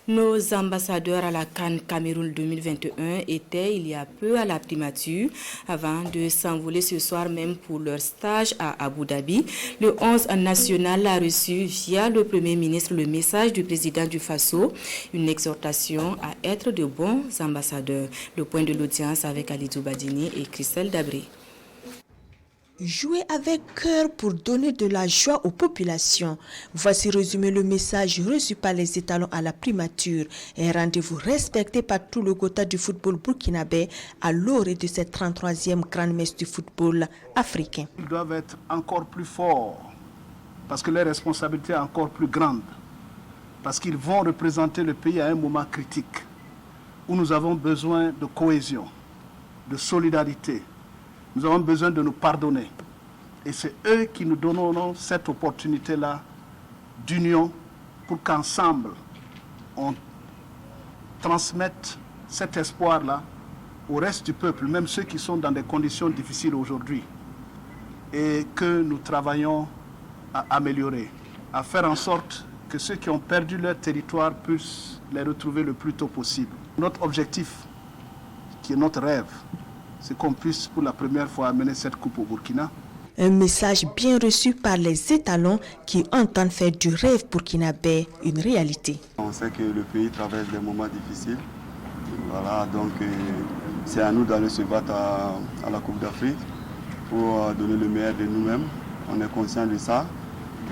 Nos ambassadeurs à la CAN Cameroun 2021 étaient il y a peu à la primature avant de s'envoler ce soir même pour leur stage à Abu Dhabi. Le 11 national a reçu via le Premier ministre le message du président du Faso, une exhortation à être de bons ambassadeurs. Le point de l'audience avec Alidou Badini et Christelle Dabré. Jouer avec cœur pour donner de la joie aux populations. Voici résumé le message reçu par les étalons à la primature. Un rendez-vous respecté par tout le quota du football burkinabé à l'orée de cette 33e grande messe du football africain. Ils doivent être encore plus forts parce que leur responsabilité est encore plus grande. Parce qu'ils vont représenter le pays à un moment critique où nous avons besoin de cohésion, de solidarité. Nous avons besoin de nous pardonner. Et c'est eux qui nous donneront cette opportunité-là d'union pour qu'ensemble, on transmette cet espoir-là au reste du peuple, même ceux qui sont dans des conditions difficiles aujourd'hui, et que nous travaillons à améliorer, à faire en sorte que ceux qui ont perdu leur territoire puissent les retrouver le plus tôt possible. Notre objectif, qui est notre rêve, c'est qu'on puisse pour la première fois amener cette coupe au Burkina. Un message bien reçu par les étalons qui entendent faire du rêve burkinabé une réalité. On sait que le pays traverse des moments difficiles. Voilà, donc c'est à nous d'aller se battre à la Coupe d'Afrique pour donner le meilleur de nous-mêmes. On est conscient de ça.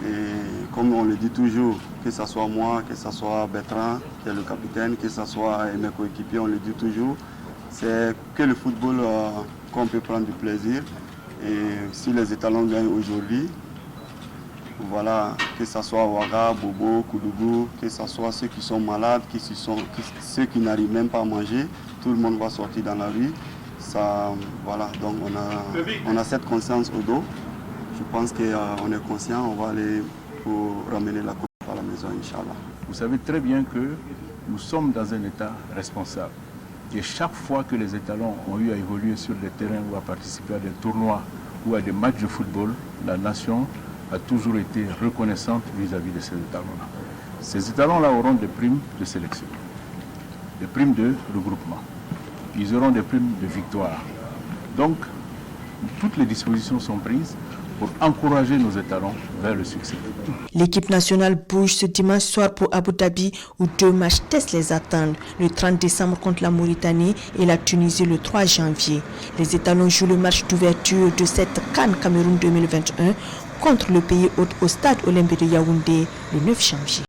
Et comme on le dit toujours, que ce soit moi, que ce soit Bertrand, qui est le capitaine, que ce soit mes coéquipiers, on le dit toujours. C'est que le football qu'on peut prendre du plaisir. Et si les étalons gagnent aujourd'hui, voilà, que ce soit Ouaga, Bobo, Koudougou, que ce soit ceux qui sont malades, ceux qui n'arrivent même pas à manger, tout le monde va sortir dans la rue. Ça, voilà, donc on a cette conscience au dos. Je pense qu'on est conscient, on va aller pour ramener la coupe à la maison, Inch'Allah. Vous savez très bien que nous sommes dans un état responsable. Et chaque fois que les étalons ont eu à évoluer sur des terrains ou à participer à des tournois ou à des matchs de football, la nation a toujours été reconnaissante vis-à-vis de ces étalons-là. Ces étalons-là auront des primes de sélection, des primes de regroupement. Ils auront des primes de victoire. Donc, toutes les dispositions sont prises pour encourager nos étalons vers le succès. L'équipe nationale bouge ce dimanche soir pour Abu Dhabi où 2 matchs tests les attendent, le 30 décembre contre la Mauritanie et la Tunisie le 3 janvier. Les étalons jouent le match d'ouverture de cette CAN Cameroun 2021 contre le pays hôte au stade olympique de Yaoundé le 9 janvier.